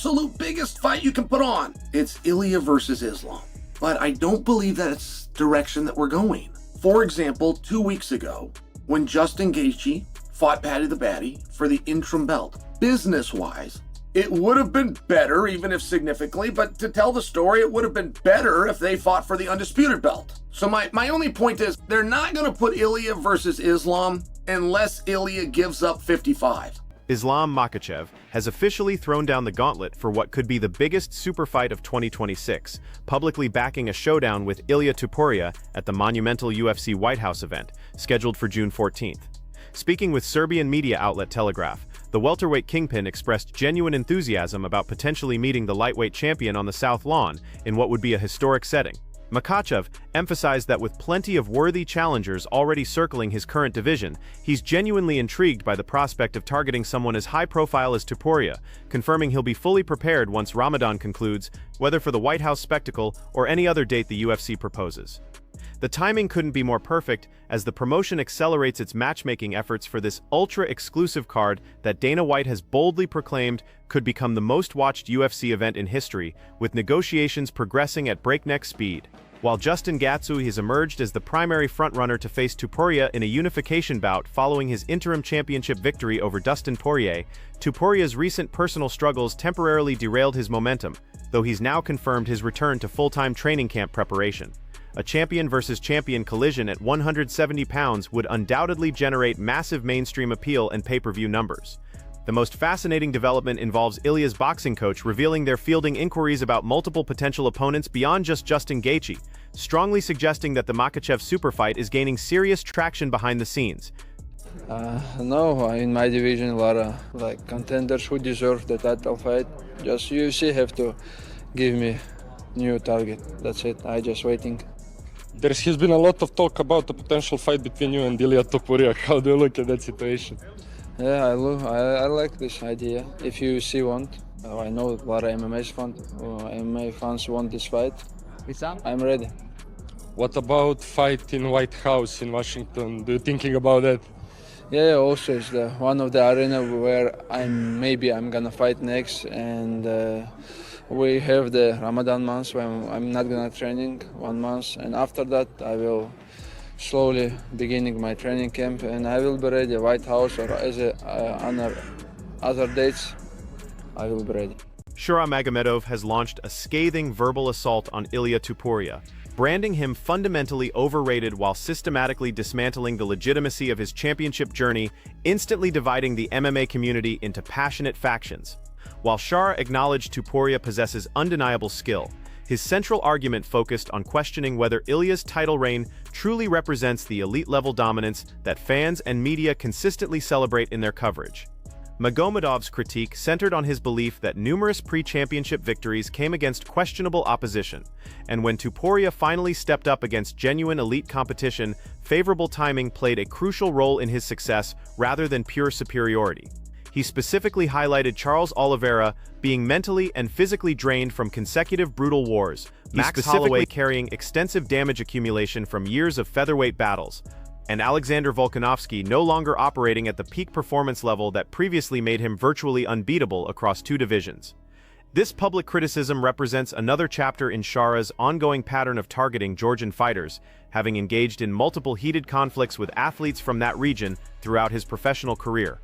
absolute biggest fight you can put on. It's Ilia versus Islam. But I don't believe that's the direction that we're going. For example, 2 weeks ago, when Justin Gaethje fought Paddy the Baddy for the interim belt, business-wise, it would have been better, even if significantly, but to tell the story, it would have been better if they fought for the undisputed belt. So my only point is, they're not going to put Ilia versus Islam unless Ilia gives up 55. Islam Makhachev has officially thrown down the gauntlet for what could be the biggest super fight of 2026, publicly backing a showdown with Ilia Topuria at the monumental UFC White House event, scheduled for June 14th. Speaking with Serbian media outlet Telegraph, the welterweight kingpin expressed genuine enthusiasm about potentially meeting the lightweight champion on the South Lawn in what would be a historic setting. Makhachev emphasized that with plenty of worthy challengers already circling his current division, he's genuinely intrigued by the prospect of targeting someone as high-profile as Topuria, confirming he'll be fully prepared once Ramadan concludes, whether for the White House spectacle or any other date the UFC proposes. The timing couldn't be more perfect, as the promotion accelerates its matchmaking efforts for this ultra-exclusive card that Dana White has boldly proclaimed could become the most-watched UFC event in history, with negotiations progressing at breakneck speed. While Justin Gaethje has emerged as the primary frontrunner to face Topuria in a unification bout following his interim championship victory over Dustin Poirier, Tupuria's recent personal struggles temporarily derailed his momentum, though he's now confirmed his return to full-time training camp preparation. A champion versus champion collision at 170 pounds would undoubtedly generate massive mainstream appeal and pay-per-view numbers. The most fascinating development involves Ilia's boxing coach revealing they're fielding inquiries about multiple potential opponents beyond just Justin Gaethje, strongly suggesting that the Makhachev super fight is gaining serious traction behind the scenes. No, in my division, a lot of contenders who deserve the title fight. Just UFC have to give me new target. That's it. I just waiting. There has been a lot of talk about the potential fight between you and Ilia Topuria. How do you look at that situation? Yeah, I like this idea. If UFC want, I know a lot of MMA fans want this fight. I'm ready. What about fight in White House in Washington? Do you thinking about that? Yeah, also it's one of the arena where I'm gonna fight next, and we have the Ramadan month when I'm not gonna training 1 month, and after that I will slowly beginning my training camp, and I will be ready White House or as other dates. I will be ready. Shara Bullet has launched a scathing verbal assault on Ilia Topuria, branding him fundamentally overrated while systematically dismantling the legitimacy of his championship journey, instantly dividing the MMA community into passionate factions. While Shara acknowledged Topuria possesses undeniable skill, his central argument focused on questioning whether Ilia's title reign truly represents the elite-level dominance that fans and media consistently celebrate in their coverage. Magomedov's critique centered on his belief that numerous pre-championship victories came against questionable opposition, and when Topuria finally stepped up against genuine elite competition, favorable timing played a crucial role in his success rather than pure superiority. He specifically highlighted Charles Oliveira being mentally and physically drained from consecutive brutal wars, Max Holloway carrying extensive damage accumulation from years of featherweight battles, and Alexander Volkanovski no longer operating at the peak performance level that previously made him virtually unbeatable across 2 divisions. This public criticism represents another chapter in Shara's ongoing pattern of targeting Georgian fighters, having engaged in multiple heated conflicts with athletes from that region throughout his professional career.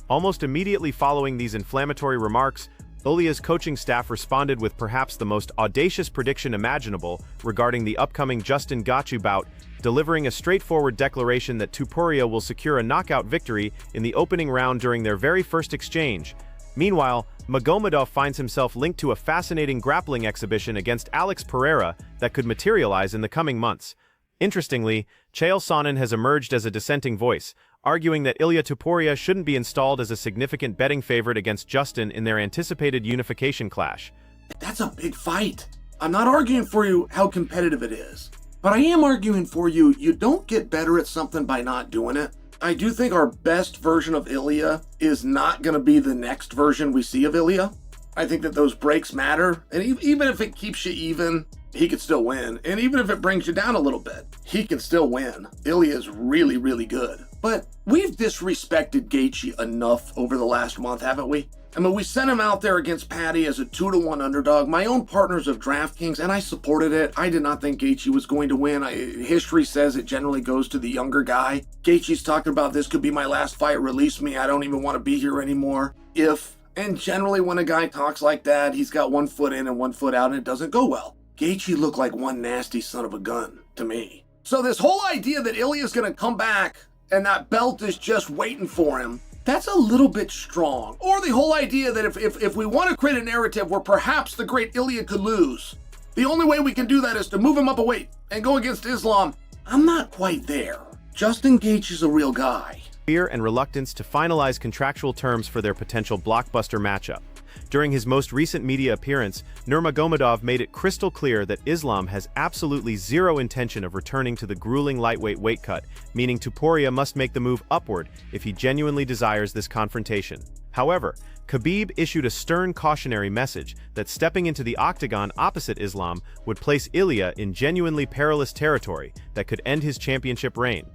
Almost immediately following these inflammatory remarks, Ilia's coaching staff responded with perhaps the most audacious prediction imaginable regarding the upcoming Justin Gaethje bout, delivering a straightforward declaration that Topuria will secure a knockout victory in the opening round during their very first exchange. Meanwhile, Magomedov finds himself linked to a fascinating grappling exhibition against Alex Pereira that could materialize in the coming months. Interestingly, Chael Sonnen has emerged as a dissenting voice, arguing that Ilia Topuria shouldn't be installed as a significant betting favorite against Justin in their anticipated unification clash. That's a big fight. I'm not arguing for you how competitive it is, but I am arguing for you don't get better at something by not doing it. I do think our best version of Ilia is not going to be the next version we see of Ilia. I think that those breaks matter, and even if it keeps you even, he could still win. And even if it brings you down a little bit, he can still win. Ilia is really, really good. But we've disrespected Gaethje enough over the last month, haven't we? I mean, we sent him out there against Paddy as a 2-1 underdog. My own partners of DraftKings, and I supported it. I did not think Gaethje was going to win. History says it generally goes to the younger guy. Gaethje's talking about this could be my last fight, release me, I don't even want to be here anymore. And generally when a guy talks like that, he's got one foot in and one foot out and it doesn't go well. Gaethje looked like one nasty son of a gun to me. So this whole idea that Ilia's going to come back and that belt is just waiting for him, that's a little bit strong. Or the whole idea that if we want to create a narrative where perhaps the great Ilia could lose, the only way we can do that is to move him up a weight and go against Islam. I'm not quite there. Justin Gaethje is a real guy. Fear and reluctance to finalize contractual terms for their potential blockbuster matchup. During his most recent media appearance, Nurmagomedov made it crystal clear that Islam has absolutely zero intention of returning to the grueling lightweight weight cut, meaning Topuria must make the move upward if he genuinely desires this confrontation. However, Khabib issued a stern cautionary message that stepping into the octagon opposite Islam would place Ilia in genuinely perilous territory that could end his championship reign.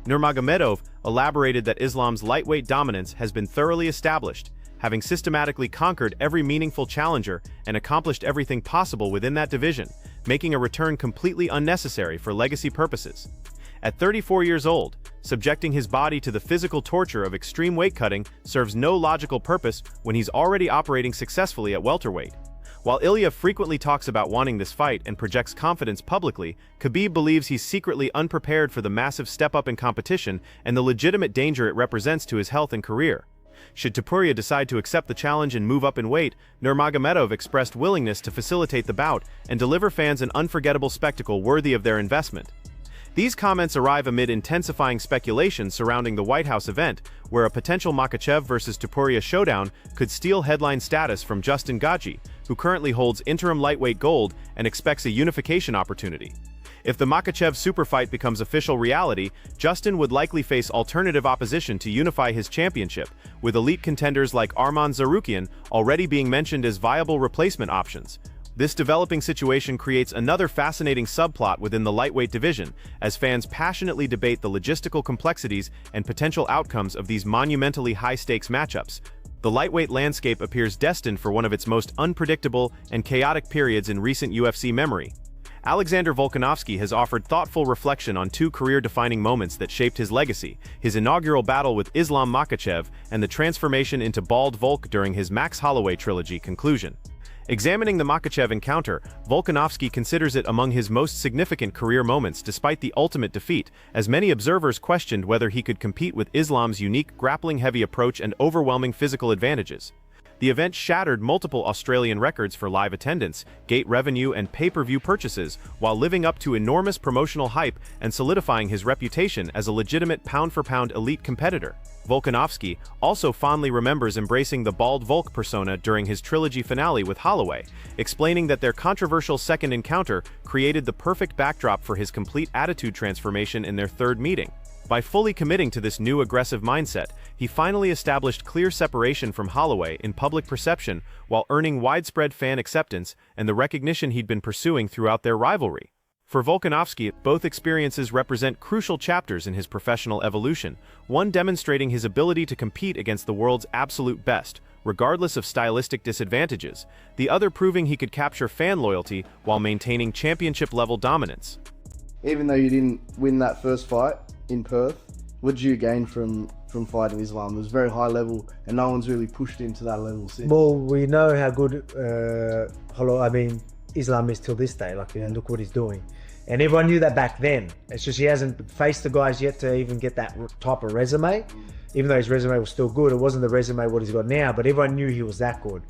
Nurmagomedov elaborated that Islam's lightweight dominance has been thoroughly established, having systematically conquered every meaningful challenger and accomplished everything possible within that division, making a return completely unnecessary for legacy purposes. At 34 years old, subjecting his body to the physical torture of extreme weight cutting serves no logical purpose when he's already operating successfully at welterweight. While Ilia frequently talks about wanting this fight and projects confidence publicly, Khabib believes he's secretly unprepared for the massive step-up in competition and the legitimate danger it represents to his health and career. Should Topuria decide to accept the challenge and move up in weight, Nurmagomedov expressed willingness to facilitate the bout and deliver fans an unforgettable spectacle worthy of their investment. These comments arrive amid intensifying speculation surrounding the White House event, where a potential Makhachev versus Topuria showdown could steal headline status from Justin Gaethje, who currently holds interim lightweight gold and expects a unification opportunity. If the Makhachev super fight becomes official reality, Justin would likely face alternative opposition to unify his championship, with elite contenders like Arman Tsarukyan already being mentioned as viable replacement options. This developing situation creates another fascinating subplot within the lightweight division, as fans passionately debate the logistical complexities and potential outcomes of these monumentally high-stakes matchups. The lightweight landscape appears destined for one of its most unpredictable and chaotic periods in recent UFC memory. Alexander Volkanovski has offered thoughtful reflection on two career-defining moments that shaped his legacy: his inaugural battle with Islam Makhachev and the transformation into Bald Volk during his Max Holloway trilogy conclusion. Examining the Makhachev encounter, Volkanovski considers it among his most significant career moments despite the ultimate defeat, as many observers questioned whether he could compete with Islam's unique grappling-heavy approach and overwhelming physical advantages. The event shattered multiple Australian records for live attendance, gate revenue, and pay-per-view purchases, while living up to enormous promotional hype and solidifying his reputation as a legitimate pound-for-pound elite competitor. Volkanovski also fondly remembers embracing the Bald Volk persona during his trilogy finale with Holloway, explaining that their controversial second encounter created the perfect backdrop for his complete attitude transformation in their third meeting. By fully committing to this new aggressive mindset, he finally established clear separation from Holloway in public perception while earning widespread fan acceptance and the recognition he'd been pursuing throughout their rivalry. For Volkanovski, both experiences represent crucial chapters in his professional evolution, one demonstrating his ability to compete against the world's absolute best, regardless of stylistic disadvantages, the other proving he could capture fan loyalty while maintaining championship-level dominance. Even though you didn't win that first fight in Perth, what did you gain from fighting Islam? It was very high level and no one's really pushed into that level since. Well, we know how good Islam is till this day, look what he's doing. And everyone knew that back then. It's just he hasn't faced the guys yet to even get that type of resume. Even though his resume was still good, it wasn't the resume what he's got now, but everyone knew he was that good.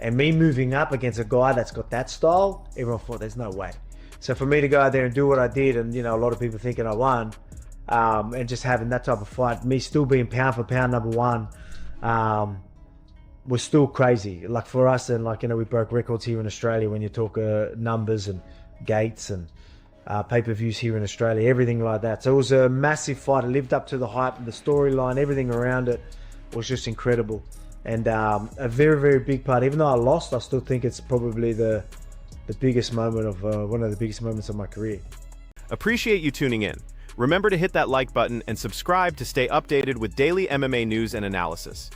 And me moving up against a guy that's got that style, everyone thought there's no way. So for me to go out there and do what I did, and a lot of people thinking I won, and just having that type of fight, me still being pound for pound number one, was still crazy. Like for us, and we broke records here in Australia when you talk numbers and gates and pay-per-views here in Australia, everything like that. So it was a massive fight. It lived up to the hype, the storyline, everything around it was just incredible. And a very, very big part. Even though I lost, I still think it's probably the biggest moment of one of the biggest moments of my career. Appreciate you tuning in. Remember to hit that like button and subscribe to stay updated with daily MMA news and analysis.